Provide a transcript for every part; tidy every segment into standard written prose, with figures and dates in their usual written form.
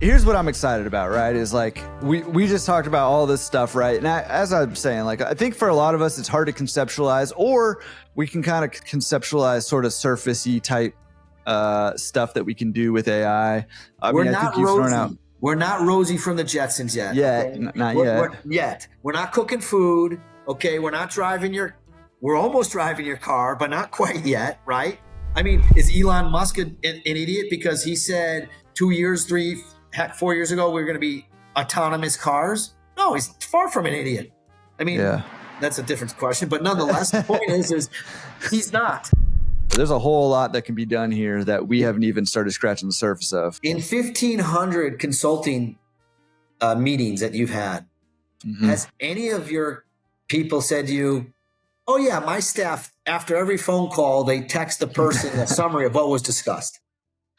here's what I'm excited about, right? Is like, we just talked about all this stuff, right? And as I'm saying, like, I think for a lot of us, it's hard to conceptualize, or we can kind of conceptualize sort of surfacey type stuff that we can do with AI. I We're mean, not I think you've thrown out. We're not Rosie from the Jetsons yet. Yeah, okay? Not yet. We're not cooking food. Okay, we're not we're almost driving your car, but not quite yet, right? I mean, is Elon Musk an idiot because he said 4 years ago, we're going to be autonomous cars? No, he's far from an idiot. I mean, that's a different question, but nonetheless, the point is he's not. There's a whole lot that can be done here that we haven't even started scratching the surface of. In 1,500 consulting meetings that you've had, has any of your people said to you, oh yeah, my staff, after every phone call, they text the person a summary of what was discussed?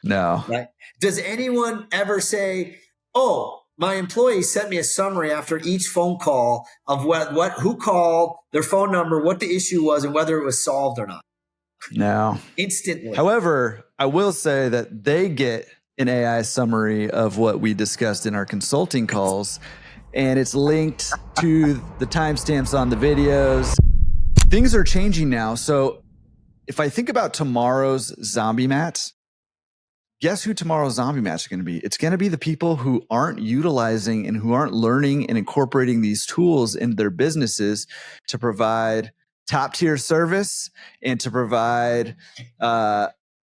No. Right? Does anyone ever say, oh, my employee sent me a summary after each phone call of who called, their phone number, what the issue was, and whether it was solved or not? No. Instantly. However, I will say that they get an AI summary of what we discussed in our consulting calls, and it's linked to the timestamps on the videos. Things are changing now. So if I think about tomorrow's zombie mats, guess who tomorrow's zombie mats are going to be? It's going to be the people who aren't utilizing and who aren't learning and incorporating these tools into their businesses to provide top tier service and to provide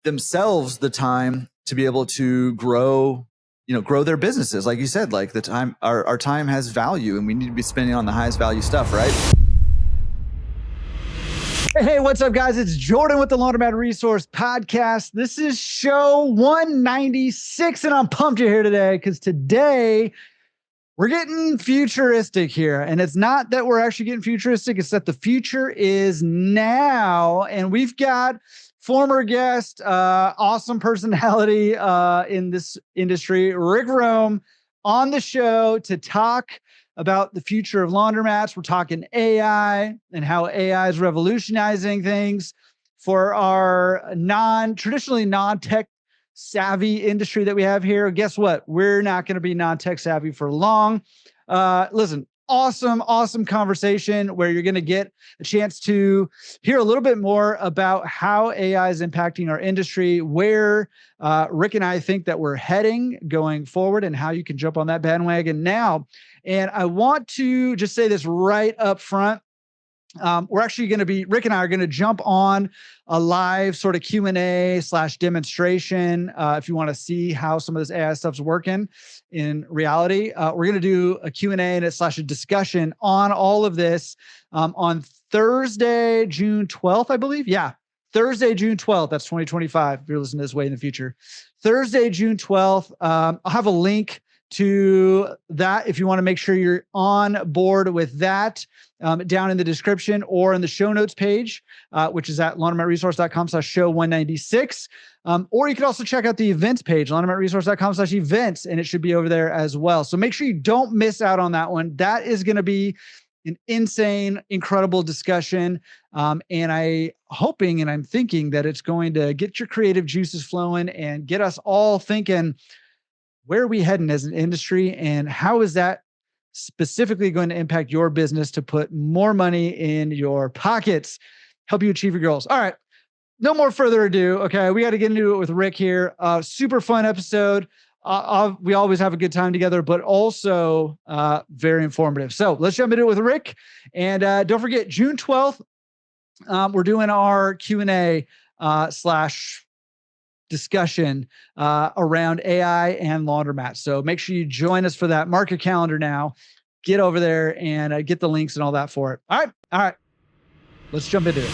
themselves the time to be able to grow their businesses. Like you said, like the time, our time has value and we need to be spending on the highest value stuff, right? Hey, what's up, guys? It's Jordan with the Laundromat Resource Podcast. This is show 196, and I'm pumped you're here today because today we're getting futuristic here. And it's not that we're actually getting futuristic, it's that the future is now. And we've got former guest, awesome personality in this industry, Rick Rome, on the show to talk about the future of laundromats. We're talking AI and how AI is revolutionizing things for our traditionally non-tech savvy industry that we have here. Guess what? We're not going to be non-tech savvy for long. Listen, awesome conversation where you're going to get a chance to hear a little bit more about how AI is impacting our industry, where Rick and I think that we're heading going forward, and how you can jump on that bandwagon now. And I want to just say this right up front. We're actually going to Rick and I are going to jump on a live sort of Q&A / demonstration. If you want to see how some of this AI stuff's working in reality, we're going to do a Q&A and / a discussion on all of this on Thursday, June 12th, I believe. Yeah. Thursday, June 12th. That's 2025. If you're listening to this way in the future, Thursday, June 12th. I'll have a link to that if you want to make sure you're on board with that, down in the description or in the show notes page, which is at laundromatresource.com/show 196. Or you can also check out the events page, laundromatresource.com/events, and it should be over there as well. So make sure you don't miss out on that one. That is going to be an insane, incredible discussion. And I'm thinking that it's going to get your creative juices flowing and get us all thinking, where are we heading as an industry, and how is that specifically going to impact your business to put more money in your pockets, help you achieve your goals? All right, no more further ado. Okay, we got to get into it with Rick here. Super fun episode. We always have a good time together, but also very informative. So let's jump into it with Rick. And don't forget, June 12th, we're doing our Q&A / discussion around AI and laundromats. So make sure you join us for that. Mark your calendar now. Get over there and get the links and all that for it. All right. Let's jump into it.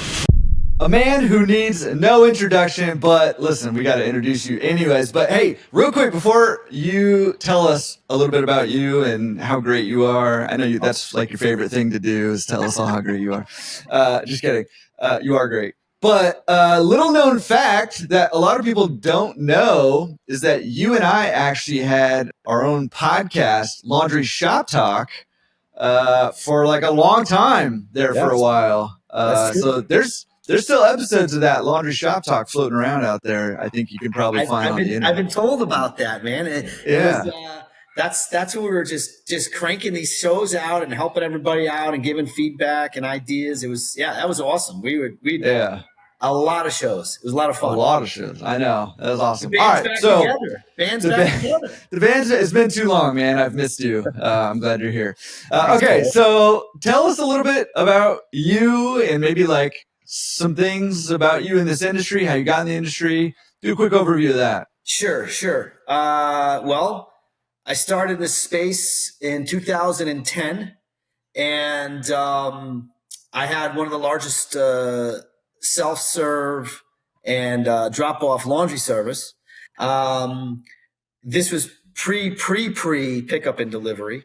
A man who needs no introduction, but listen, we got to introduce you anyways. But hey, real quick, before you tell us a little bit about you and how great you are, I know that's like your favorite thing to do is tell us all how great you are. Just kidding. You are great. But a little known fact that a lot of people don't know is that you and I actually had our own podcast, Laundry Shop Talk, for like a long time there for a while. So there's still episodes of that Laundry Shop Talk floating around out there. I think you can probably find on the internet. I've been told about that, man. It was, that's when we were just cranking these shows out and helping everybody out and giving feedback and ideas. It was, that was awesome. We a lot of shows. It was a lot of fun. A lot of shows. I know. That was awesome. The All right. So band's back together. The band's, it's been too long, man. I've missed you. I'm glad you're here. Okay. So tell us a little bit about you and maybe like some things about you in this industry, how you got in the industry. Do a quick overview of that. Sure. Well, I started this space in 2010 and I had one of the largest self-serve and drop-off laundry service. This was pre pickup and delivery.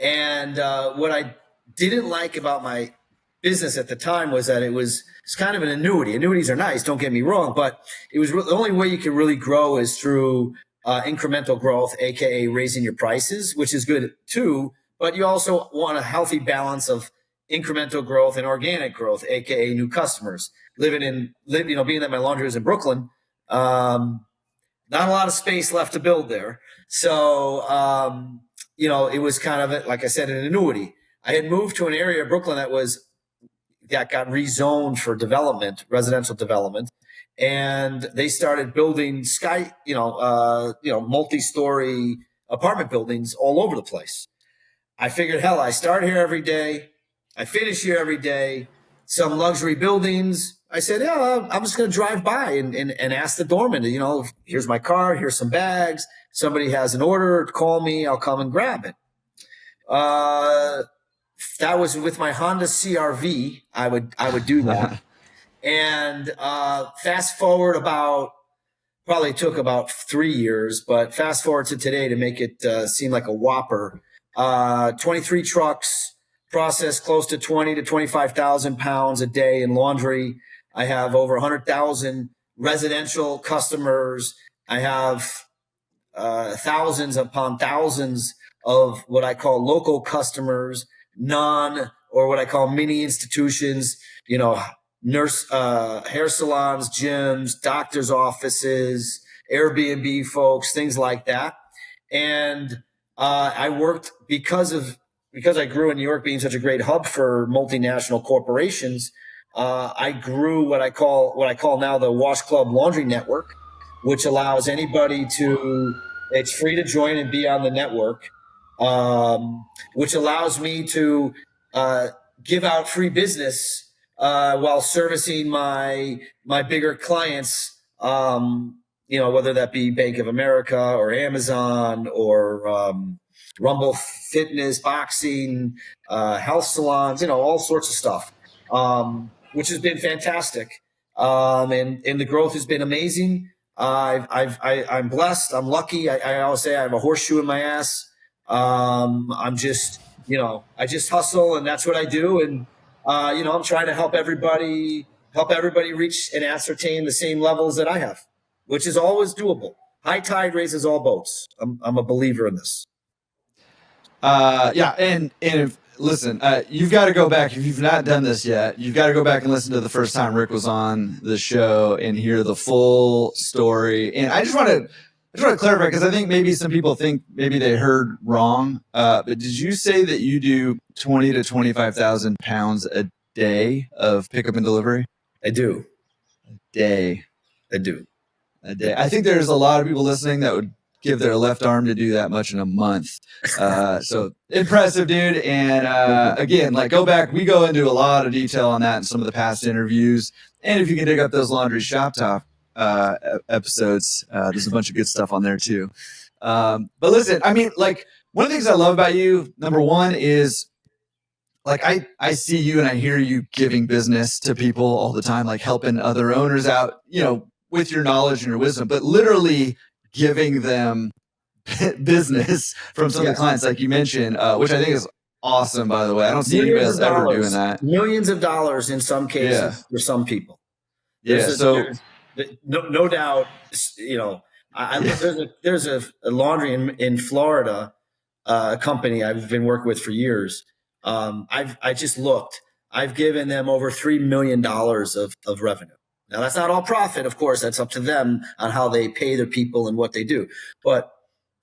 And what I didn't like about my business at the time was that it's kind of an annuity. Annuities are nice, don't get me wrong, but it was the only way you can really grow is through incremental growth, aka raising your prices, which is good too. But you also want a healthy balance of incremental growth and organic growth, aka new customers. Being that my laundry was in Brooklyn, not a lot of space left to build there. So, it was kind of, like I said, an annuity. I had moved to an area of Brooklyn that got rezoned for development, residential development. And they started building multi-story apartment buildings all over the place. I figured, hell, I start here every day. I finish here every day. Some luxury buildings. I said, I'm just going to drive by and ask the doorman, here's my car, here's some bags. Somebody has an order, call me, I'll come and grab it. That was with my Honda CRV. I would do that. And fast forward probably took about 3 years, but fast forward to today to make it seem like a whopper. 23 trucks, process close to 20 to 25,000 pounds a day in laundry. I have over 100,000 residential customers. I have thousands upon thousands of what I call local customers, or what I call mini institutions, nurse, hair salons, gyms, doctors' offices, Airbnb folks, things like that. And I worked because I grew in New York being such a great hub for multinational corporations. I grew what I call now the Wash Club Laundry Network, which allows anybody it's free to join and be on the network, which allows me to give out free business while servicing my bigger clients, whether that be Bank of America or Amazon or Rumble Fitness, boxing, health salons, all sorts of stuff, which has been fantastic. And the growth has been amazing. I'm blessed. I'm lucky. I always say I have a horseshoe in my ass. I'm just, I just hustle and that's what I do. And, I'm trying to help everybody reach and ascertain the same levels that I have, which is always doable. High tide raises all boats. I'm a believer in this. And if, listen, you've got to go back. If you've not done this yet, you've got to go back and listen to the first time Rick was on the show and hear the full story. And I just want to clarify, because I think maybe some people think maybe they heard wrong. But did you say that you do 20 to 25,000 pounds a day of pickup and delivery? I do. A day. I do. A day. I think there's a lot of people listening that would give their left arm to do that much in a month. So impressive, dude. And again, go back. We go into a lot of detail on that in some of the past interviews. And if you can dig up those laundry shop talk episodes, there's a bunch of good stuff on there too. But listen, one of the things I love about you, number one, is I see you and I hear you giving business to people all the time, helping other owners out, with your knowledge and your wisdom, but literally giving them business from some of the clients, like you mentioned, which I think is awesome, by the way. I don't see anybody else ever doing that. Millions of dollars in some cases for some people. There's no doubt, there's a laundry in Florida, a company I've been working with for years. I just looked. I've given them over $3 million of revenue. Now, that's not all profit, of course. That's up to them on how they pay their people and what they do. But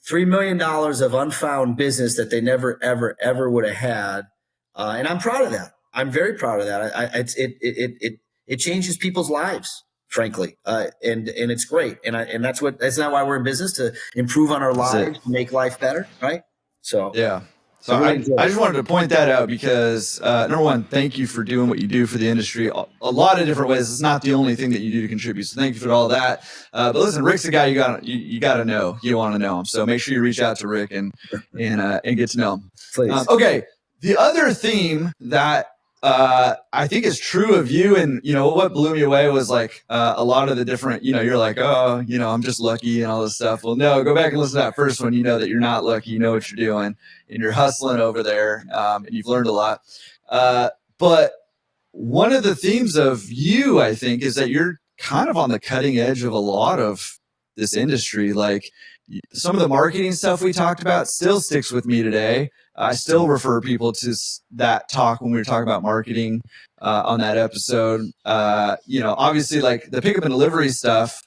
$3 million of unfound business that they never, ever, ever would have had. And I'm proud of that. I'm very proud of that. It changes people's lives, frankly. And it's great. And that's not why we're in business, to improve on our lives, make life better. Right. So, yeah. So I just wanted to point that out because, number one, thank you for doing what you do for the industry. A lot of different ways. It's not the only thing that you do to contribute. So thank you for all that. But listen, Rick's a guy you got to know. You want to know him. So make sure you reach out to Rick and get to know him. Please. Okay. The other theme that I think is true of you, and what blew me away was like a lot of the different, you're like, oh, I'm just lucky and all this stuff. Well, no, go back and listen to that first one. You know that you're not lucky. You know what you're doing, and you're hustling over there, and you've learned a lot. But one of the themes of you, I think, is that you're kind of on the cutting edge of a lot of this industry. Like some of the marketing stuff we talked about still sticks with me today. I still refer people to that talk when we were talking about marketing on that episode. Obviously, like the pickup and delivery stuff,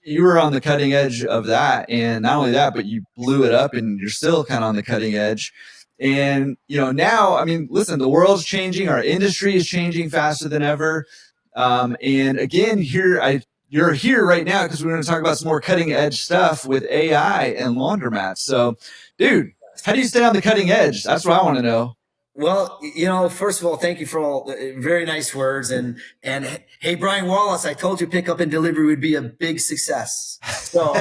you were on the cutting edge of that. And not only that, but you blew it up and you're still kind of on the cutting edge. And, now, I mean, listen, the world's changing. Our industry is changing faster than ever. And again, you're here right now because we're going to talk about some more cutting edge stuff with AI and laundromats. So, dude, how do you stay on the cutting edge? That's what I want to know. Well, first of all, thank you for all the very nice words. And hey, Brian Wallace, I told you pickup and delivery would be a big success. So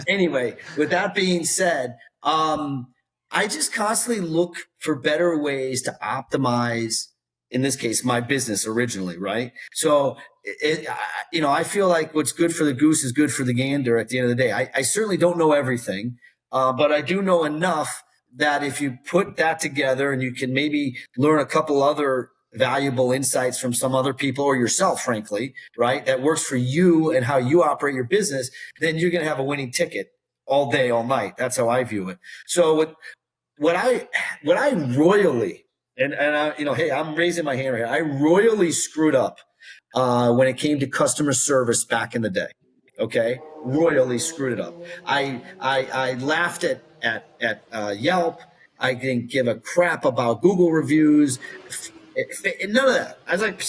anyway, with that being said, I just constantly look for better ways to optimize, in this case, my business originally, right? So, I feel like what's good for the goose is good for the gander at the end of the day. I certainly don't know everything, but I do know enough that if you put that together and you can maybe learn a couple other valuable insights from some other people or yourself, frankly, right, that works for you and how you operate your business, then you're going to have a winning ticket all day, all night. That's how I view it. So what I royally, and hey, I'm raising my hand right here. I royally screwed up when it came to customer service back in the day. Okay, royally screwed it up. I laughed at Yelp. I didn't give a crap about Google reviews. None of that. I was like,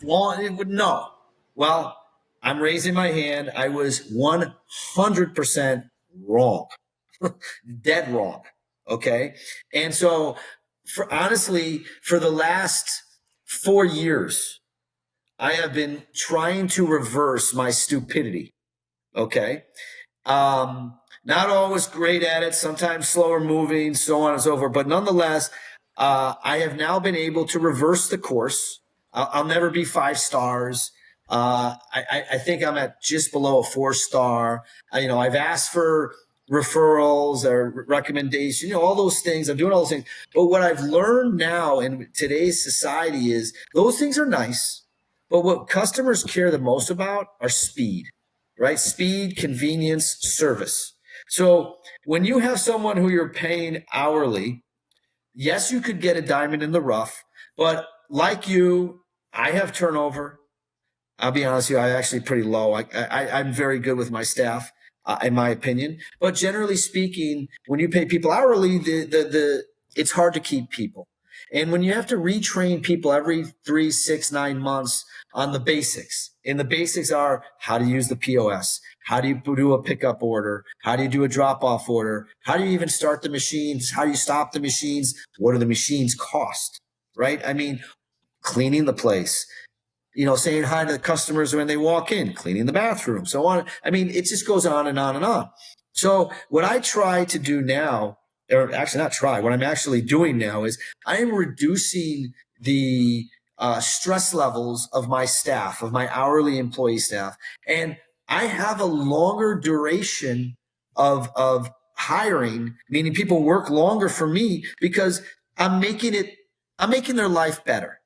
no. Well, I'm raising my hand. I was 100% wrong, dead wrong. Okay, and so for the last 4 years, I have been trying to reverse my stupidity. Okay. Not always great at it, sometimes slower moving, so on and so forth. But nonetheless, I have now been able to reverse the course. I'll never be 5 stars. I think I'm at just below a 4-star. I've asked for referrals or recommendations, all those things. I'm doing all those things. But what I've learned now in today's society is those things are nice. But what customers care the most about are speed, right? Speed, convenience, service. So when you have someone who you're paying hourly, yes, you could get a diamond in the rough, but like you, I have turnover. I'll be honest with you, I'm actually pretty low. I'm very good with my staff, in my opinion. But generally speaking, when you pay people hourly, it's hard to keep people. And when you have to retrain people every 3, 6, 9 months on the basics, and the basics are how to use the POS, how do you do a pickup order, how do you do a drop-off order, how do you even start the machines, how do you stop the machines, what do the machines cost, right? I mean, cleaning the place, saying hi to the customers when they walk in, cleaning the bathroom, so on. I mean, it just goes on and on and on. So what I try to do now, or actually not try, what I'm actually doing now is I am reducing the stress levels of my staff, of my hourly employee staff. And I have a longer duration of hiring, meaning people work longer for me because I'm making their life better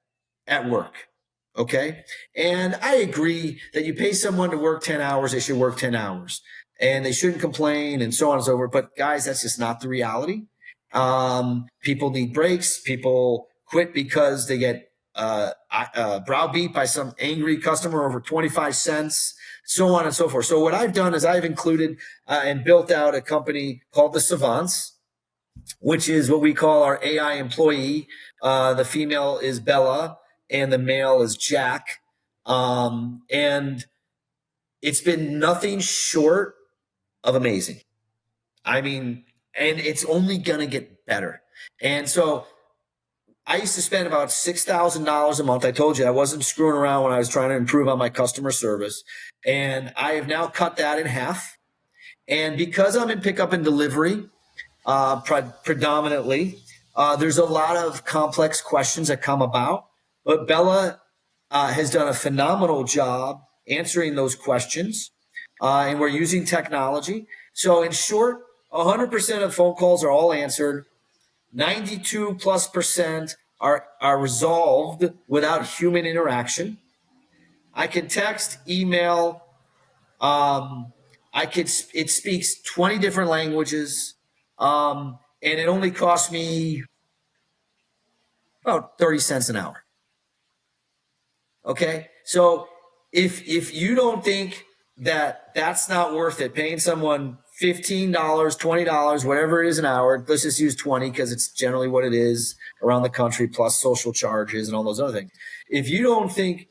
at work. Okay. And I agree that you pay someone to work 10 hours, they should work 10 hours and they shouldn't complain and so on and so forth. But guys, that's just not the reality. People need breaks. People quit because they get browbeat by some angry customer over 25 cents, so on and so forth. So what I've done is I've included and built out a company called the Savants, which is what we call our AI employee. The female is Bella and the male is Jack. And it's been nothing short of amazing. I mean, and it's only going to get better. And so I used to spend about $6,000 a month. I told you I wasn't screwing around when I was trying to improve on my customer service. And I have now cut that in half. And because I'm in pickup and delivery, predominantly, there's a lot of complex questions that come about. But Bella has done a phenomenal job answering those questions. And we're using technology. So in short, 100% of phone calls are all answered. 92+% are resolved without human interaction. I can text, email. It speaks 20 different languages. And it only costs me about 30 cents an hour. Okay. So if you don't think that that's not worth it, paying someone $15, $20, whatever it is an hour, let's just use 20 because it's generally what it is around the country, plus social charges and all those other things. If you don't think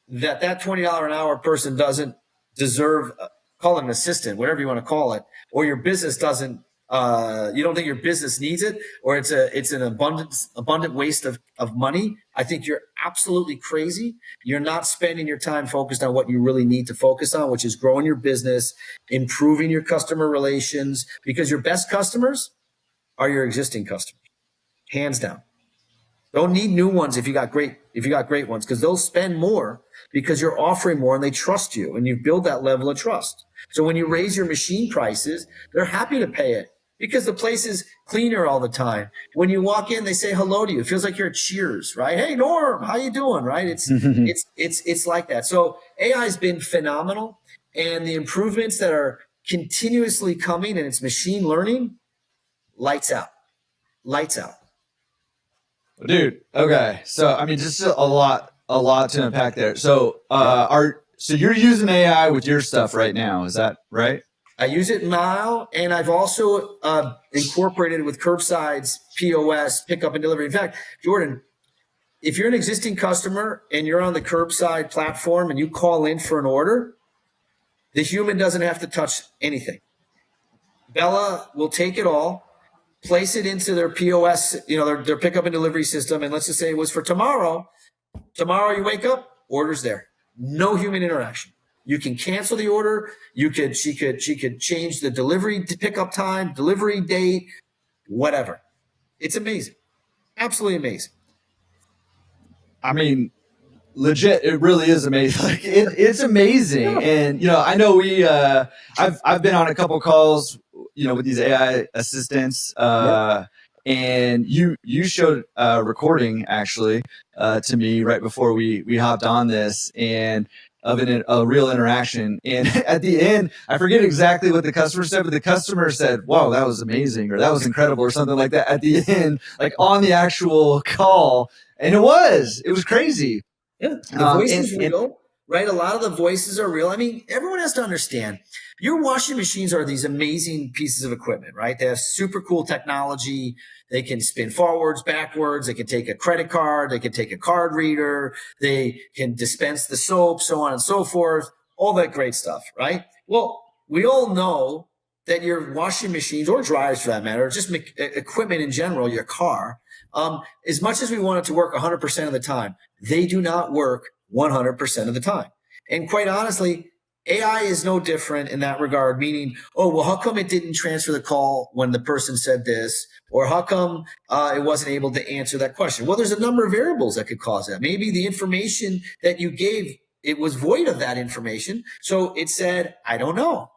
that $20 an hour person doesn't deserve, call it an assistant, whatever you want to call it, or your business doesn't, you don't think your business needs it, or it's an abundant waste of money, I think you're absolutely crazy. You're not spending your time focused on what you really need to focus on, which is growing your business, improving your customer relations, because your best customers are your existing customers, hands down. Don't need new ones if you got great ones, because they'll spend more because you're offering more and they trust you and you build that level of trust. So when you raise your machine prices, they're happy to pay it because the place is cleaner all the time. When you walk in, they say hello to you. It feels like you're at Cheers, right? Hey, Norm, how you doing? Right? It's like that. So AI has been phenomenal, and the improvements that are continuously coming, and it's machine learning, lights out. Dude, okay. So I mean, just a lot to unpack there. So so you're using AI with your stuff right now, is that right? I use it now, and I've also incorporated it with curbside's POS, pickup and delivery. In fact, Jordan, if you're an existing customer and you're on the curbside platform and you call in for an order, the human doesn't have to touch anything. Bella will take it all, place it into their POS, their pickup and delivery system. And let's just say it was for tomorrow. Tomorrow you wake up, order's there. No human interaction. You can cancel the order. She could change the delivery pickup time, delivery date, whatever. It's amazing. Absolutely amazing. I mean, legit, it really is amazing. Like it's amazing. And I know I've been on a couple calls, with these AI assistants, and you showed a recording actually to me right before we hopped on this, and of a real interaction. And at the end, I forget exactly what the customer said, but the customer said, "Wow, that was amazing," or "That was incredible," or something like that at the end, like on the actual call. And it was crazy. Yeah, the voice is real, right? A lot of the voices are real. I mean, everyone has to understand, your washing machines are these amazing pieces of equipment, right? They have super cool technology. They can spin forwards, backwards. They can take a credit card. They can take a card reader. They can dispense the soap, so on and so forth. All that great stuff, right? Well, we all know that your washing machines, or dryers for that matter, or just equipment in general, your car, as much as we want it to work 100% of the time, they do not work 100% of the time. And quite honestly, AI is no different in that regard, meaning, how come it didn't transfer the call when the person said this? Or how come it wasn't able to answer that question? Well, there's a number of variables that could cause that. Maybe the information that you gave, it was void of that information. So it said, I don't know,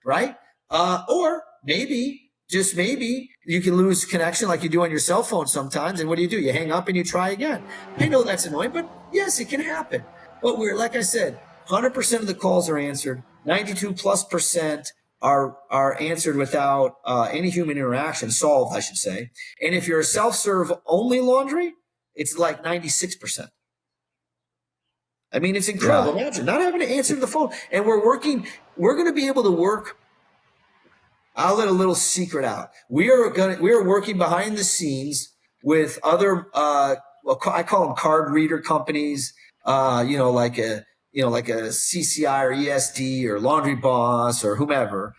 right? Or maybe, just maybe, you can lose connection like you do on your cell phone sometimes. And what do? You hang up and you try again. I know that's annoying, but yes, it can happen. But like I said, 100% of the calls are answered. 92+% are answered without any human interaction, solved, I should say. And if you're a self-serve only laundry, it's like 96%. I mean, it's incredible. Yeah. Imagine not having to answer the phone. And we're going to be able to work. I'll let a little secret out. We are working behind the scenes with other, I call them card reader companies, like a CCI or ESD or Laundry Boss or whomever,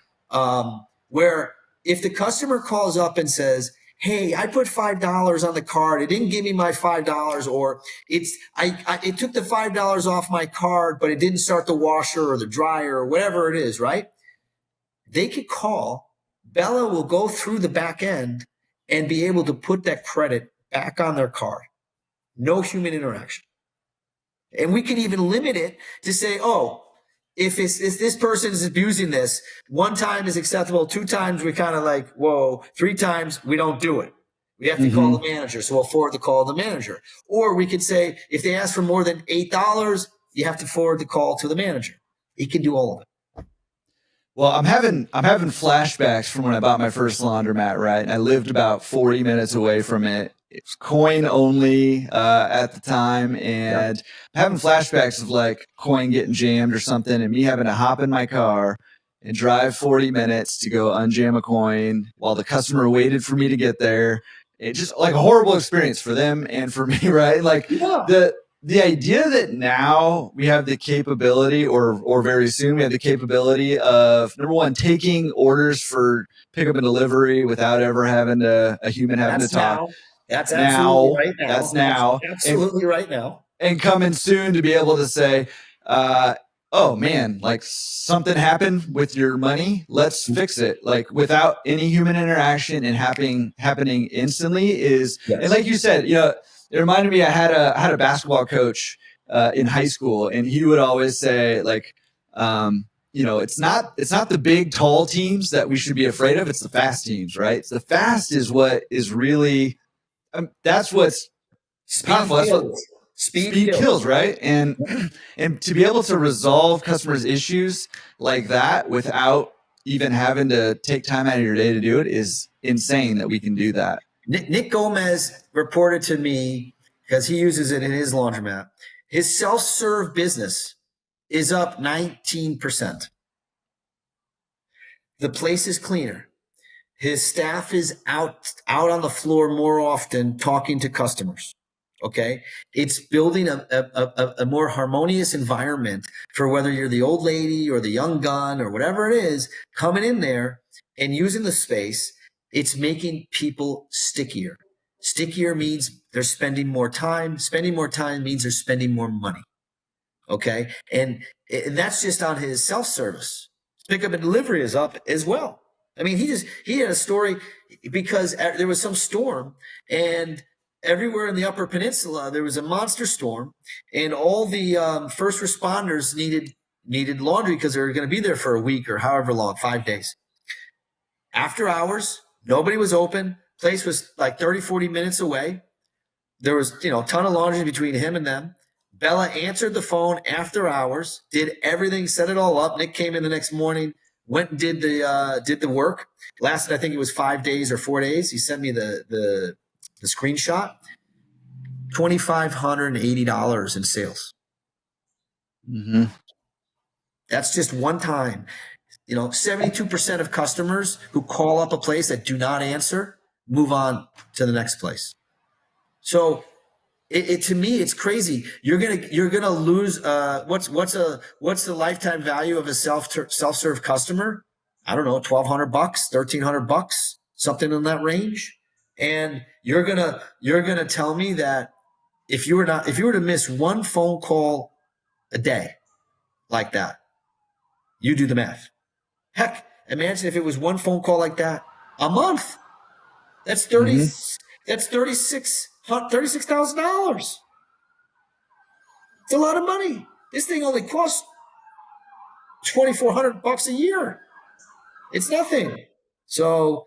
where if the customer calls up and says, hey, I put $5 on the card, it didn't give me my $5, or it took the $5 off my card, but it didn't start the washer or the dryer or whatever it is, right? They could call. Bella will go through the back end and be able to put that credit back on their card. No human interaction. And we can even limit it to say, if this person is abusing this, 1 time is acceptable, 2 times we kind of like, whoa, 3 times we don't do it. We have to call the manager, so we'll forward the call to the manager. Or we could say, if they ask for more than $8, you have to forward the call to the manager. He can do all of it. Well, I'm having flashbacks from when I bought my first laundromat, right? And I lived about 40 minutes away from it. It was coin only at the time, and I'm having flashbacks of like coin getting jammed or something, and me having to hop in my car and drive 40 minutes to go unjam a coin while the customer waited for me to get there. It just like a horrible experience for them and for me, right? Like the idea that now we have the capability, or very soon we have the capability of, number one, taking orders for pickup and delivery without ever having a human having to talk. That's absolutely right now. That's now. Absolutely right now. And coming soon to be able to say, oh man, like something happened with your money. Let's fix it. Like without any human interaction and happening instantly is, and like you said, it reminded me, I had a basketball coach in high school, and he would always say, like, it's not the big tall teams that we should be afraid of. It's the fast teams, right? The fast is what is really, that's what's powerful. Speed kills, right? And to be able to resolve customers' issues like that without even having to take time out of your day to do it is insane that we can do that. Nick Gomez reported to me, because he uses it in his laundromat, his self-serve business is up 19%. The place is cleaner. His staff is out on the floor more often talking to customers. Okay. It's building a more harmonious environment for whether you're the old lady or the young gun or whatever it is coming in there and using the space. It's making people stickier. Stickier means they're spending more time. Spending more time means they're spending more money. Okay. And that's just on his self-service. Pickup and delivery is up as well. I mean, he had a story because there was some storm, and everywhere in the Upper Peninsula, there was a monster storm, and all the first responders needed laundry because they were going to be there for a week or however long, 5 days. After hours, nobody was open. Place was like 30, 40 minutes away. There was, a ton of laundry between him and them. Bella answered the phone after hours, did everything, set it all up. Nick came in the next morning, went and did the work. Lasted, I think it was 5 days or 4 days. He sent me the screenshot. $2,580 in sales. Mm-hmm. That's just one time. 72% of customers who call up a place that do not answer move on to the next place. So to me, it's crazy. You're gonna lose. What's the lifetime value of a self-serve customer? I don't know, $1,200, $1,300, something in that range. And you're gonna tell me that if you were to miss one phone call a day like that, you do the math. Heck, imagine if it was one phone call like that a month. That's That's $36,000. It's a lot of money. This thing only costs $2,400 a year. It's nothing. So,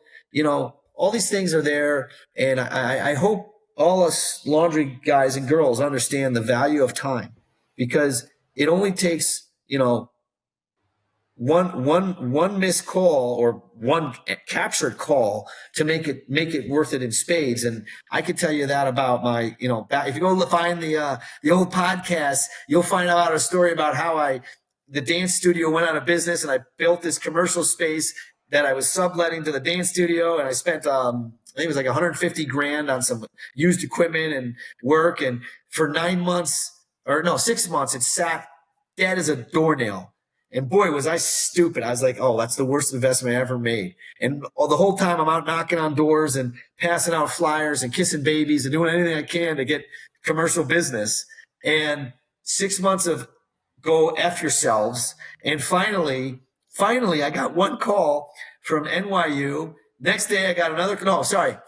all these things are there, and I hope all us laundry guys and girls understand the value of time, because it only takes, one missed call or one captured call to make it worth it in spades. And I could tell you that about my, if you go find the old podcast, you'll find out a story about how the dance studio went out of business and I built this commercial space that I was subletting to the dance studio. And I spent, I think it was like 150 grand on some used equipment and work. And for 6 months, it sat dead as a doornail. And boy, was I stupid. I was like, oh, that's the worst investment I ever made. And the whole time I'm out knocking on doors and passing out flyers and kissing babies and doing anything I can to get commercial business. And 6 months of go F yourselves. And finally, I got one call from NYU. Next day I got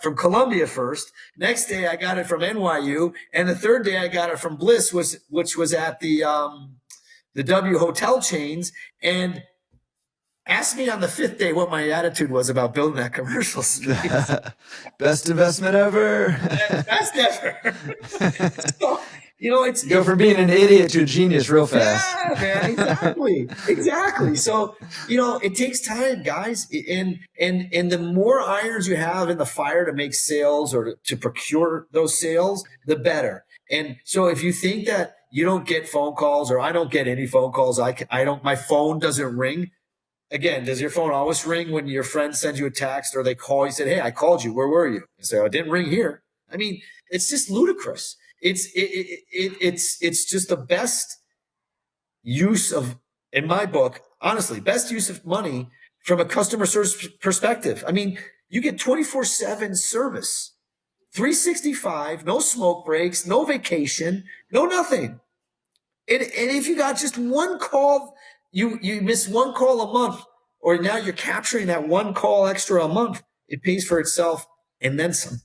from Columbia first. Next day I got it from NYU. And the third day I got it from Bliss, which was at the W hotel chains, and asked me on the fifth day what my attitude was about building that commercial space. Best investment ever. Best ever. So, it's go from being an idiot to a genius real fast. Yeah, man, exactly. So, it takes time, guys. And the more irons you have in the fire to make sales or to procure those sales, the better. And so if you think that you don't get phone calls, or I don't get any phone calls, my phone doesn't ring. Again, does your phone always ring when your friend sends you a text or they call you, said, hey, I called you, where were you? You say, oh, it didn't ring here. I mean, it's just ludicrous. It's just the best use of, in my book, honestly, best use of money from a customer service perspective. I mean, you get 24/7 service. 365, no smoke breaks, no vacation, no nothing. And if you got just one call, you miss one call a month, or now you're capturing that one call extra a month, it pays for itself and then some.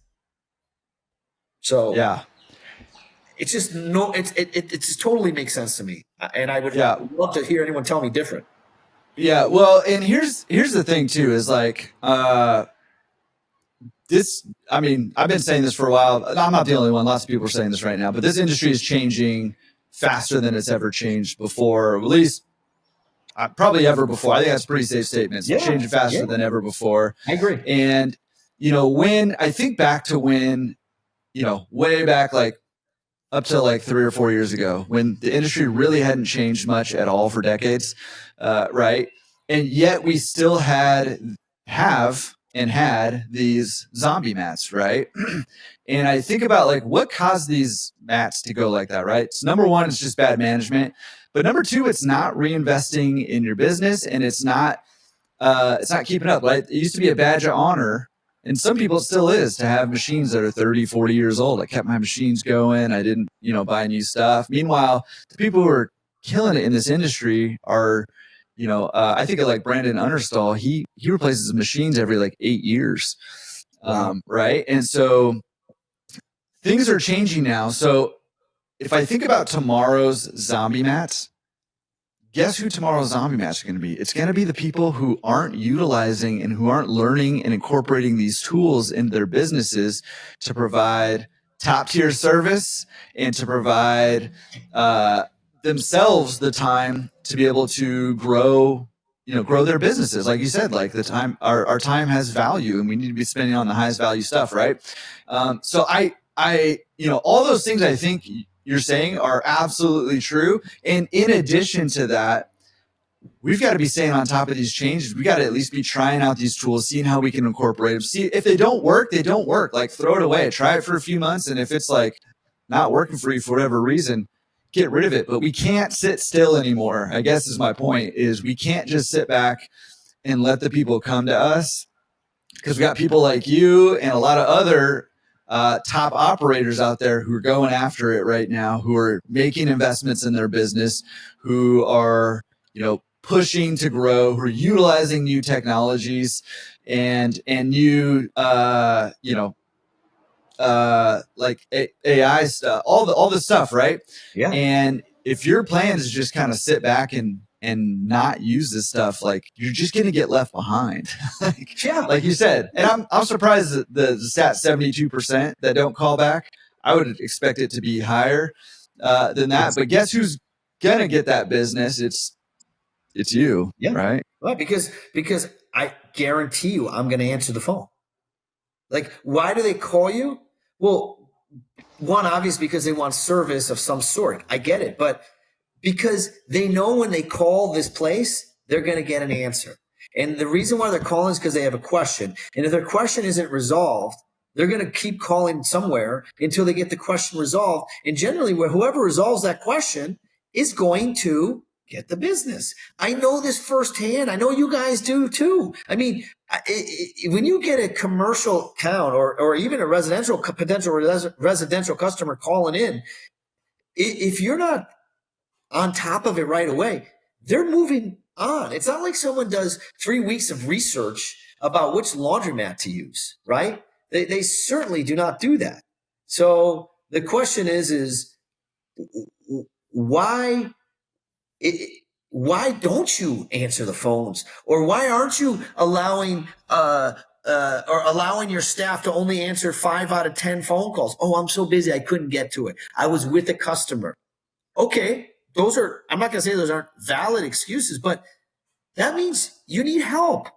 So yeah, it's just it just totally makes sense to me. And I would love to hear anyone tell me different. Yeah. Well, and here's the thing too, is like, I've been saying this for a while. I'm not the only one. Lots of people are saying this right now, but this industry is changing faster than it's ever changed before, or at least probably ever before. I think that's a pretty safe statement. It's changing faster than ever before. I agree. And, when I think back to when, way back, like up to like 3 or 4 years ago, when the industry really hadn't changed much at all for decades, right? And yet we still had these zombie mats, right? And I think about like what caused these mats to go like that, right? So number one, it's just bad management. But number two, it's not reinvesting in your business, and it's not keeping up, right? It used to be a badge of honor, and some people it still is, to have machines that are 30, 40 years old. I kept my machines going. I didn't, buy new stuff. Meanwhile, the people who are killing it in this industry are, I think of like Brandon Understall. He replaces machines every like 8 years, right? And so things are changing now. So if I think about tomorrow's zombie mats, guess who tomorrow's zombie mats are going to be? It's going to be the people who aren't utilizing and who aren't learning and incorporating these tools into their businesses to provide top tier service and to provide themselves the time to be able to grow their businesses. Like you said, like the time, our time has value, and we need to be spending on the highest value stuff, right? So I all those things I think you're saying are absolutely true. And in addition to that, we've got to be staying on top of these changes. We got to at least be trying out these tools, seeing how we can incorporate them. See if they don't work, they don't work. Like throw it away, try it for a few months. And if it's like not working for you for whatever reason, get rid of it. But we can't sit still anymore. I guess is my point, is we can't just sit back and let the people come to us, because we got people like you and a lot of other top operators out there who are going after it right now, who are making investments in their business, who are, pushing to grow, who are utilizing new technologies and new, like AI stuff, all the stuff, right? Yeah. And if your plan is just kind of sit back and not use this stuff, like you're just going to get left behind. Like you said. And I'm surprised that the stat 72% that don't call back. I would expect it to be higher than that. But guess who's going to get that business? It's it's you, right? Well, because I guarantee you I'm going to answer the phone. Like, why do they call you? Well, one, obviously because they want service of some sort. I get it. But because they know when they call this place, they're going to get an answer. And the reason why they're calling is because they have a question. And if their question isn't resolved, they're going to keep calling somewhere until they get the question resolved. And generally, whoever resolves that question is going to get the business. I know this firsthand. I know you guys do too. I mean, when you get a commercial account or even a potential residential customer calling in, if you're not on top of it right away, they're moving on. It's not like someone does 3 weeks of research about which laundromat to use, right? They certainly do not do that. So the question is why don't you answer the phones, or why aren't you allowing your staff to only answer 5 out of 10 phone calls? Oh, I'm so busy, I couldn't get to it. I was with a customer. Okay, I'm not going to say those aren't valid excuses, but that means you need help.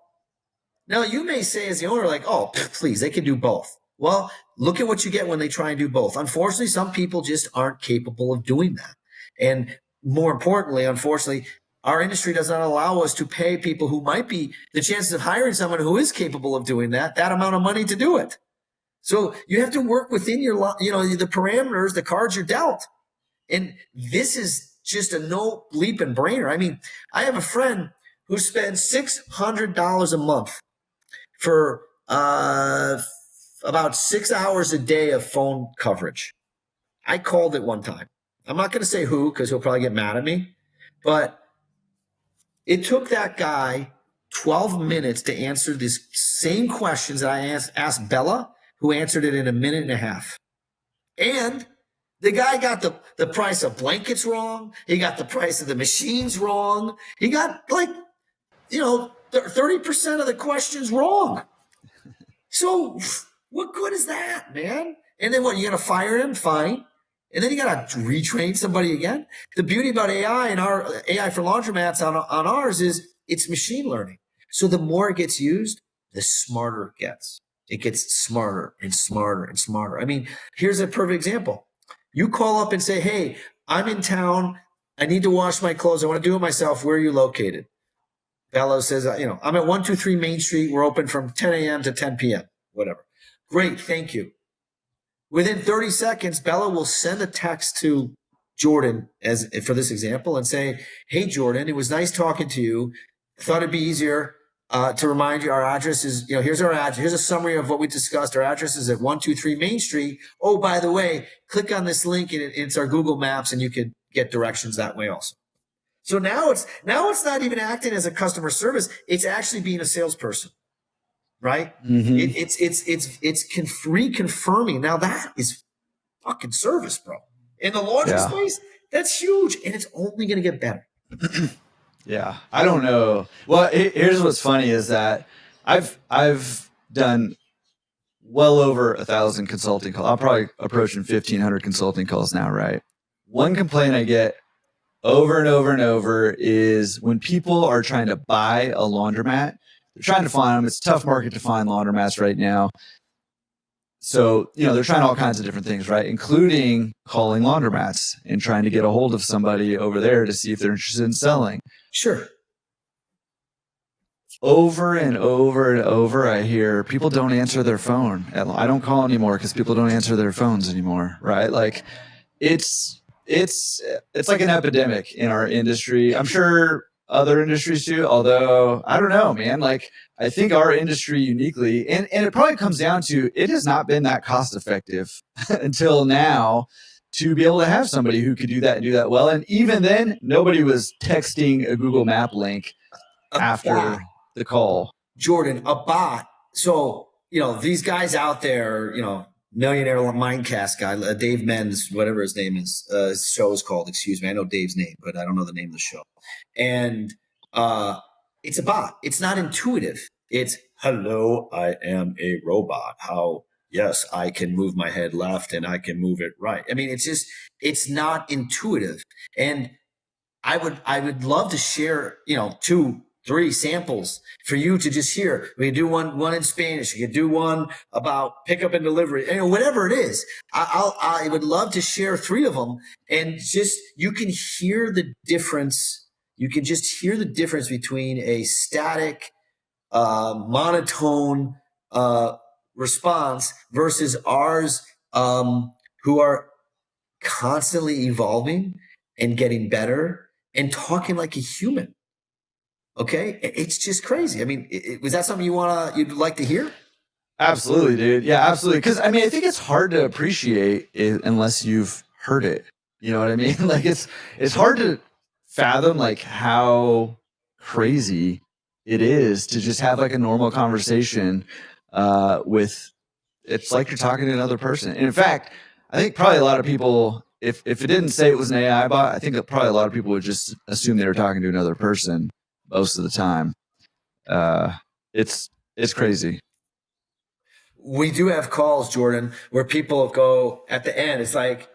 Now, you may say as the owner, like, oh, please, they can do both. Well, look at what you get when they try and do both. Unfortunately, some people just aren't capable of doing that. And more importantly, unfortunately, our industry does not allow us to pay people who might be the chances of hiring someone who is capable of doing that amount of money to do it. So you have to work within the parameters, the cards you're dealt. And this is just a no bleep and brainer. I mean, I have a friend who spends $600 a month for about 6 hours a day of phone coverage. I called it one time. I'm not going to say who, because he'll probably get mad at me, but it took that guy 12 minutes to answer these same questions that I asked Bella, who answered it in a minute and a half. And the guy got the price of blankets wrong. He got the price of the machines wrong. He got 30% of the questions wrong. So what good is that, man? And then what, you got to fire him? Fine. And then you got to retrain somebody again. The beauty about AI and our AI for laundromats on ours is it's machine learning. So the more it gets used, the smarter it gets. It gets smarter and smarter and smarter. I mean, here's a perfect example. You call up and say, hey, I'm in town. I need to wash my clothes. I want to do it myself. Where are you located? Bello says, I'm at 123 Main Street. We're open from 10 a.m. to 10 p.m., whatever. Great. Thank you. Within 30 seconds, Bella will send a text to Jordan for this example and say, hey, Jordan, it was nice talking to you. I thought it'd be easier to remind you our address is, here's our address. Here's a summary of what we discussed. Our address is at 123 Main Street. Oh, by the way, click on this link and it's our Google Maps and you could get directions that way also. So now it's not even acting as a customer service. It's actually being a salesperson, right? Mm-hmm. It's reconfirming. Now that is fucking service, bro. In the laundry space, that's huge, and it's only going to get better. Yeah, I don't know. Well, here's what's funny is that I've done well over 1,000 consulting calls. I'm probably approaching 1,500 consulting calls now, right? One complaint I get over and over and over is when people are trying to buy a laundromat, they're trying to find them. It's a tough market to find laundromats right now. So, they're trying all kinds of different things, right? Including calling laundromats and trying to get a hold of somebody over there to see if they're interested in selling. Sure. Over and over and over, I hear people don't answer their phone. I don't call anymore because people don't answer their phones anymore, right? Like it's like an epidemic in our industry. I'm sure other industries too, although I don't know, man. Like I think our industry uniquely, and it probably comes down to it has not been that cost effective until now to be able to have somebody who could do that and do that well. And even then, nobody was texting a Google Map link after the call. Jordan, a bot. So, these guys out there, Millionaire Mindcast guy, Dave Men's, whatever his name is, his show is called, excuse me. I know Dave's name, but I don't know the name of the show. And it's a bot. It's not intuitive. It's, hello, I am a robot. Yes, I can move my head left and I can move it right. I mean, it's not intuitive. And I would love to share, 2, 3 samples for you to just hear. We could do one in Spanish. You could do one about pickup and delivery, whatever it is. I would love to share 3 of them, and just, you can hear the difference. You can just hear the difference between a static, monotone, response versus ours, who are constantly evolving and getting better and talking like a human. Okay. It's just crazy. I mean, was that something you'd like to hear? Absolutely, dude. Yeah, absolutely. Because I mean, I think it's hard to appreciate it unless you've heard it. You know what I mean? Like it's hard to fathom like how crazy it is to just have like a normal conversation with. It's like you're talking to another person. And in fact, I think probably a lot of people, if it didn't say it was an AI bot, I think that probably a lot of people would just assume they were talking to another person most of the time. It's crazy. We do have calls, Jordan, where people go at the end. It's like,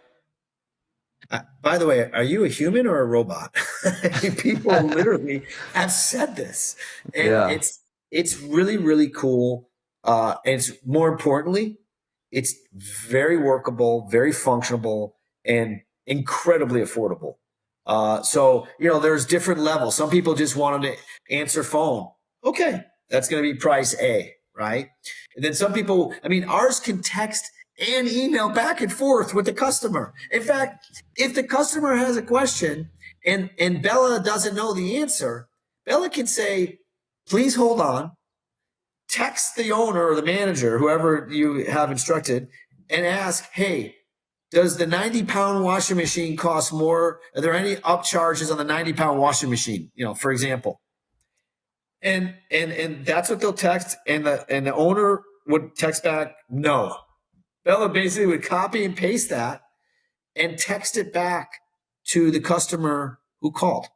by the way, are you a human or a robot? People literally have said this, and it's really, really cool. And it's, more importantly, it's very workable, very functionable, and incredibly affordable. So, there's different levels. Some people just want them to answer phone. Okay, that's going to be price A, right? And then some people, ours can text and email back and forth with the customer. In fact, if the customer has a question and Bella doesn't know the answer, Bella can say, please hold on, text the owner or the manager, whoever you have instructed, and ask, hey, does the 90-pound washing machine cost more? Are there any upcharges on the 90-pound washing machine? For example. And that's what they'll text, and the owner would text back, no. Bella basically would copy and paste that and text it back to the customer who called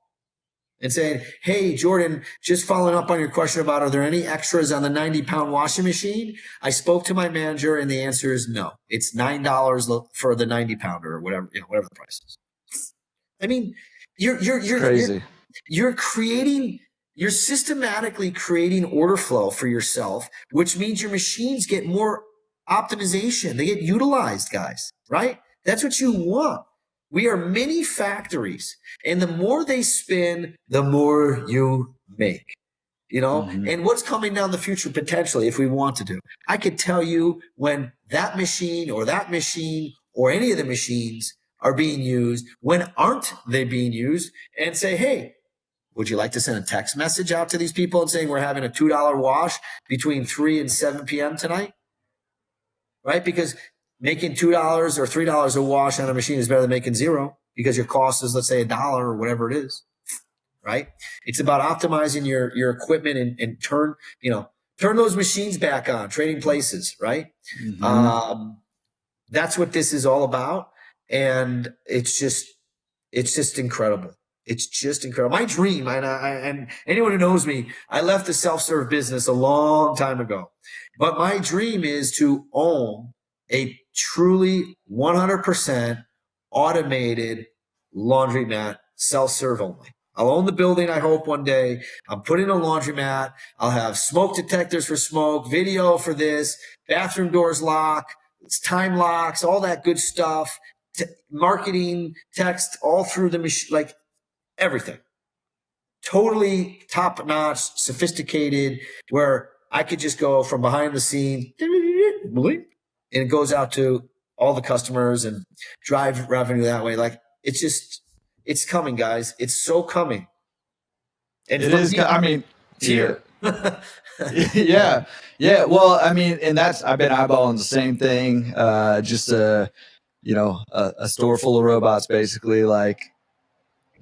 and saying, hey, Jordan, just following up on your question about, are there any extras on the 90-pound washing machine? I spoke to my manager and the answer is no. It's $9 for the 90-pounder or whatever, whatever the price is. I mean, you're crazy. You're systematically creating order flow for yourself, which means your machines get more optimization. They get utilized, guys, right? That's what you want. We are mini factories, and the more they spin, the more you make, and what's coming down the future potentially, if we want to do, I could tell you when that machine or any of the machines are being used, when aren't they being used, and say, hey, would you like to send a text message out to these people and saying we're having a $2 wash between 3 and 7 p.m. tonight? Right? Because making $2 or $3 a wash on a machine is better than making $0, because your cost is, let's say, $1 or whatever it is. Right? It's about optimizing your equipment and turn those machines back on, trading places, right? Mm-hmm. That's what this is all about. And it's just incredible. It's just incredible. My dream, and anyone who knows me, I left the self-serve business a long time ago. But my dream is to own a truly 100% automated laundromat, self-serve only. I'll own the building, I hope, one day. I'm putting a laundromat. I'll have smoke detectors for smoke, video for this, bathroom doors lock, time locks, all that good stuff, marketing, text, all through the machine, like everything. Totally top-notch, sophisticated, where I could just go from behind the scene, and it goes out to all the customers and drive revenue that way. Like, it's coming, guys. It's so coming. And it is. Here. Yeah. Yeah. Well, and I've been eyeballing the same thing. Just a store full of robots, basically, like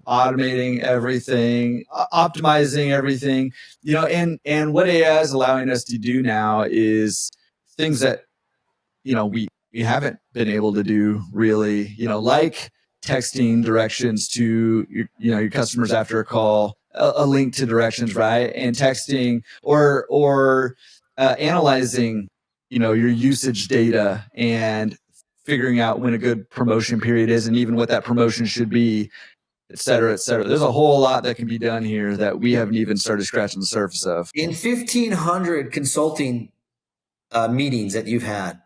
automating everything, optimizing everything, and what AI is allowing us to do now is things that, we haven't been able to do really, like texting directions to your customers after a call, a link to directions, right? And texting or analyzing, your usage data and figuring out when a good promotion period is and even what that promotion should be. et cetera, et cetera. There's a whole lot that can be done here that we haven't even started scratching the surface of. In 1,500 consulting meetings that you've had,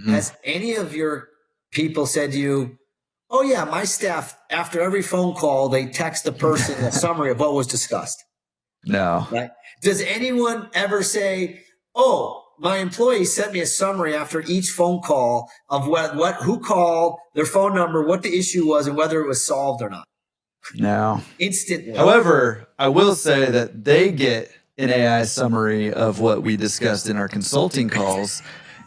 has any of your people said to you, oh yeah, my staff, after every phone call, they text the person a summary of what was discussed? No. Right? Does anyone ever say, oh, my employee sent me a summary after each phone call of who called, their phone number, what the issue was, and whether it was solved or not? No. Instantly. However, I will say that they get an AI summary of what we discussed in our consulting calls,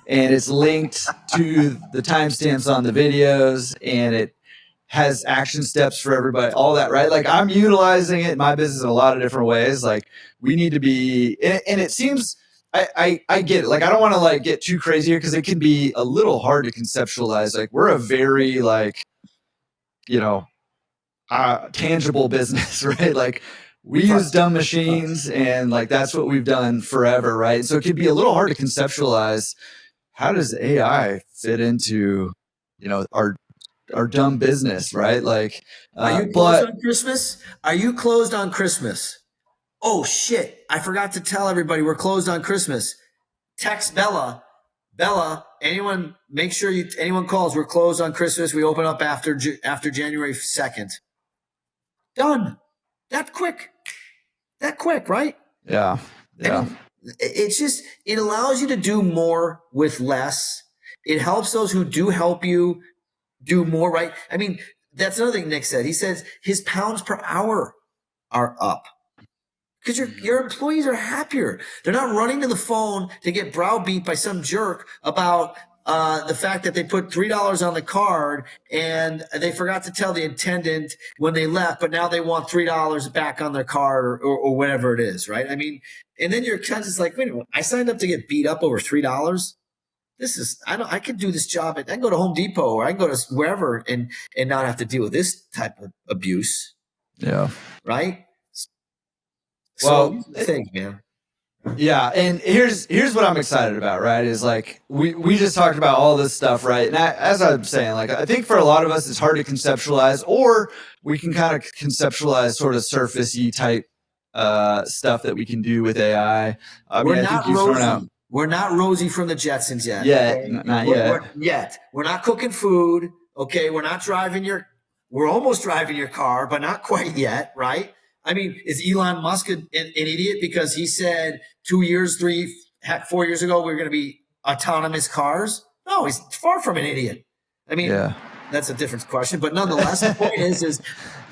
and it's linked to the timestamps on the videos, and it has action steps for everybody, all that, right? Like, I'm utilizing it in my business in a lot of different ways. Like, we need to be, and it seems, I get it. Like, I don't want to like get too crazy here because it can be a little hard to conceptualize. Like, we're a very like, tangible business, right? Like, we use dumb machines, and like that's what we've done forever, right? So it can be a little hard to conceptualize, how does AI fit into our dumb business, right? Like, are you closed on Christmas? Are you closed on Christmas? Oh shit, I forgot to tell everybody we're closed on Christmas. Text Bella, make sure anyone calls, we're closed on Christmas. We open up after January 2nd. Done. That quick, right? Yeah. I mean, it allows you to do more with less. It helps those who do help you do more, right? I mean, that's another thing Nick said. He says his pounds per hour are up because your employees are happier. They're not running to the phone to get browbeat by some jerk about the fact that they put $3 on the card and they forgot to tell the attendant when they left, but now they want $3 back on their card or whatever it is, right? I mean, and then you're kind of just like, wait a minute, I signed up to get beat up over $3. I could do this job. I can go to Home Depot or I can go to wherever and not have to deal with this type of abuse. Yeah. Right. Well, thing, man. Yeah, and here's what I'm excited about, right? Is like we just talked about all this stuff, right? And as I'm saying, like, I think for a lot of us it's hard to conceptualize, or we can kind of conceptualize sort of surfacey type stuff that we can do with AI. We're not Rosie from the Jetsons yet. Not yet. We're not cooking food. Okay, we're almost driving your car, but not quite yet, right? I mean, is Elon Musk an idiot because he said 4 years ago we're going to be autonomous cars? No, he's far from an idiot. I mean, that's a different question, but nonetheless, the point is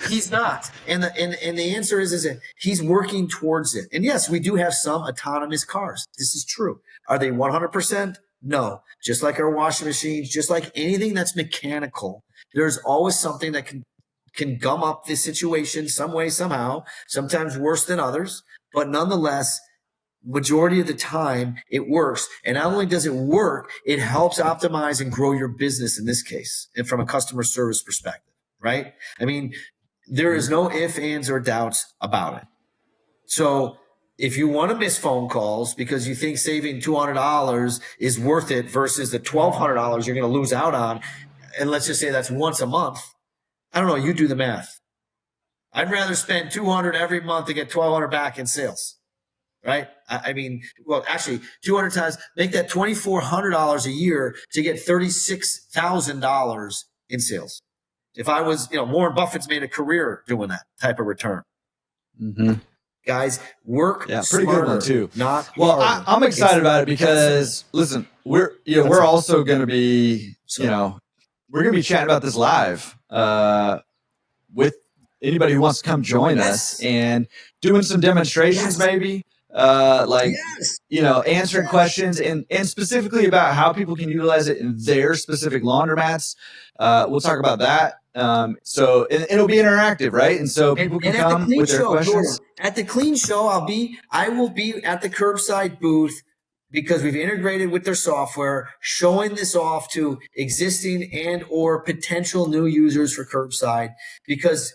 he's not. And the answer is that he's working towards it. And yes, we do have some autonomous cars. This is true. Are they 100%? No. Just like our washing machines, just like anything that's mechanical, there's always something that can gum up the situation some way, somehow, sometimes worse than others. But nonetheless, majority of the time it works. And not only does it work, it helps optimize and grow your business in this case, and from a customer service perspective, right? I mean, there is no ifs, ands, or doubts about it. So if you want to miss phone calls because you think saving $200 is worth it versus the $1,200 you're going to lose out on, and let's just say that's once a month, I don't know, you do the math. I'd rather spend $200 every month to get $1,200 back in sales, right? I mean, well, actually, 200 times, make that $2,400 a year to get $36,000 in sales. If I was, Warren Buffett's made a career doing that type of return. Mm-hmm. Guys, work pretty smarter, good one too. Not well, I'm excited about it because listen, we're also going to be, we're going to be chatting about this live with anybody who wants to come join us and doing some demonstrations, maybe answering questions and specifically about how people can utilize it in their specific laundromats. We'll talk about that. So it'll be interactive, right? And so people can come with their questions. At the Clean Show, I will be at the curbside booth because we've integrated with their software, showing this off to existing and or potential new users for curbside, because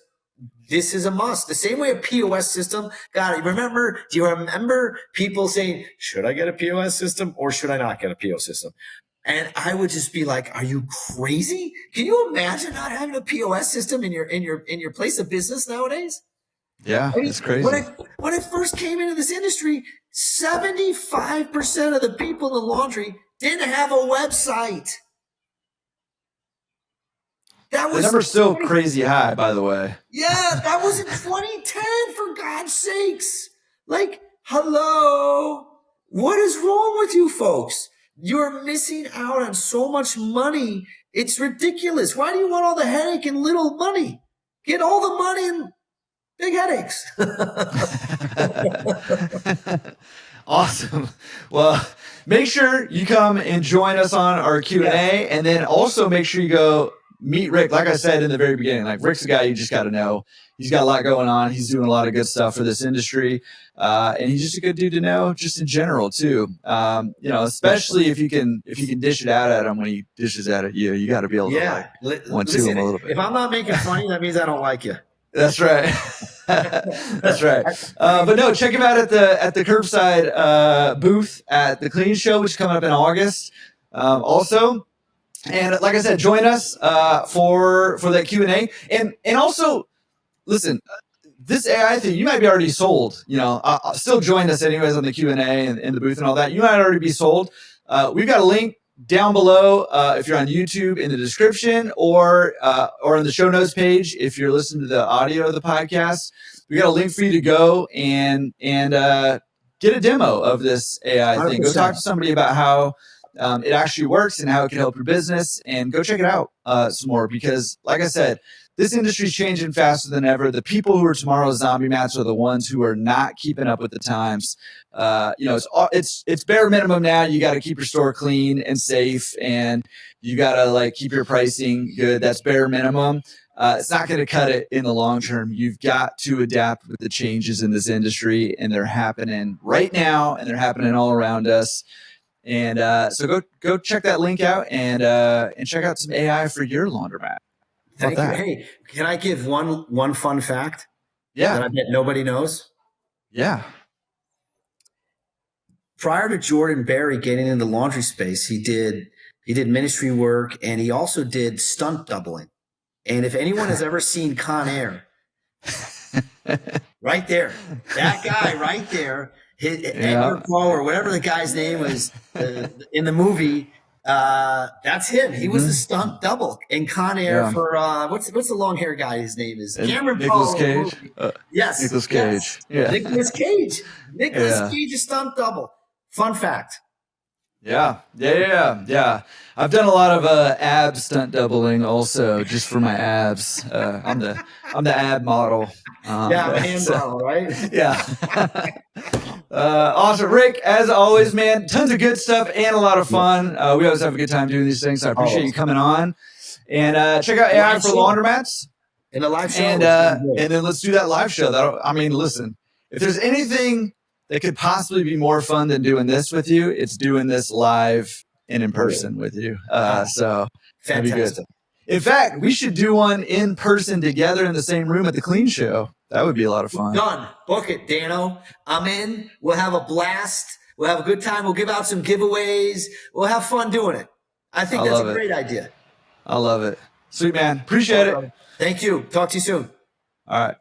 this is a must. The same way a POS system. God, do you remember people saying, should I get a POS system or should I not get a POS system? And I would just be like, are you crazy? Can you imagine not having a POS system in your place of business nowadays? Yeah, I mean, it's crazy. When I first came into this industry, 75% of the people in laundry didn't have a website. The number's still crazy high, by the way. Yeah, that was in 2010, for God's sakes. Like, hello, what is wrong with you folks? You're missing out on so much money. It's ridiculous. Why do you want all the headache and little money? Get all the money and big headaches. Awesome. Well, make sure you come and join us on our Q&A, and then also make sure you go meet Rick. Like I said in the very beginning, like Rick's a guy you just got to know. He's got a lot going on. He's doing a lot of good stuff for this industry. And he's just a good dude to know just in general too. Especially if you can dish it out at him when he dishes out at you, you got to be able to one-two him a little bit. If I'm not making funny, that means I don't like you. That's right. That's right. But no, check him out at the curbside booth at the Clean Show, which is coming up in August. Also, and like I said, join us for that Q&A, and also listen. This AI thing, you might be already sold. Still join us anyways on the Q&A and the booth and all that. You might already be sold. We've got a link down below if you're on YouTube in the description, or on the show notes page if you're listening to the audio of the podcast. We got a link for you to go and get a demo of this AI thing. 100%. Go talk to somebody about how it actually works and how it can help your business, and go check it out some more, because like I said, this industry is changing faster than ever. The people who are tomorrow's zombie mats are the ones who are not keeping up with the times. It's bare minimum now. You got to keep your store clean and safe, and you got to keep your pricing good. That's bare minimum. It's not going to cut it in the long term. You've got to adapt with the changes in this industry, and they're happening right now, and they're happening all around us. And so go check that link out and check out some AI for your laundromat. Thank you. Hey, can I give one fun fact? Yeah. That I bet nobody knows? Yeah. Prior to Jordan Berry getting into the laundry space, he did ministry work, and he also did stunt doubling. And if anyone has ever seen Con Air, right there, that guy right there, Edgar Poe or whatever the guy's name was in the movie, that's him. He was the stunt double in Con Air for what's the long hair guy? His name is Cameron Nicolas Poe. Cage. Yes, Nicolas Cage. Yes. Yeah, Nicolas Cage. Cage is stunt double. Fun fact. Yeah. I've done a lot of ab stunt doubling also, just for my abs. I'm the ab model. I'm a hand model, right? Yeah. Awesome, Rick. As always, man, tons of good stuff and a lot of fun. We always have a good time doing these things. So I appreciate you coming on. And check out AI for Laundromats in the live show. And then let's do that live show. Listen, if there's anything that could possibly be more fun than doing this with you, it's doing this live and in person with you. So that'd be good. In fact, we should do one in person together in the same room at the Clean Show. That would be a lot of fun. Done. Book it, Dano. I'm in. We'll have a blast. We'll have a good time. We'll give out some giveaways. We'll have fun doing it. I think that's a great idea. I love it. Sweet, man. Appreciate it. Thank you. Talk to you soon. All right.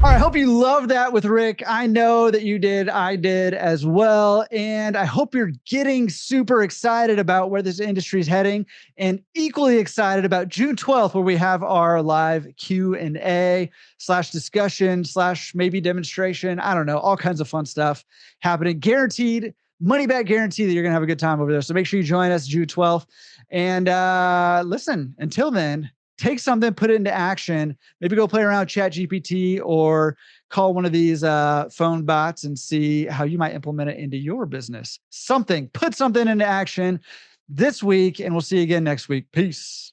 All right. I hope you loved that with Rick. I know that you did. I did as well. And I hope you're getting super excited about where this industry is heading, and equally excited about June 12th, where we have our live Q&A / discussion / maybe demonstration. I don't know, all kinds of fun stuff happening. Guaranteed, money back guarantee that you're going to have a good time over there. So make sure you join us June 12th. And listen, until then, take something, put it into action. Maybe go play around with ChatGPT or call one of these phone bots and see how you might implement it into your business. Put something into action this week, and we'll see you again next week. Peace.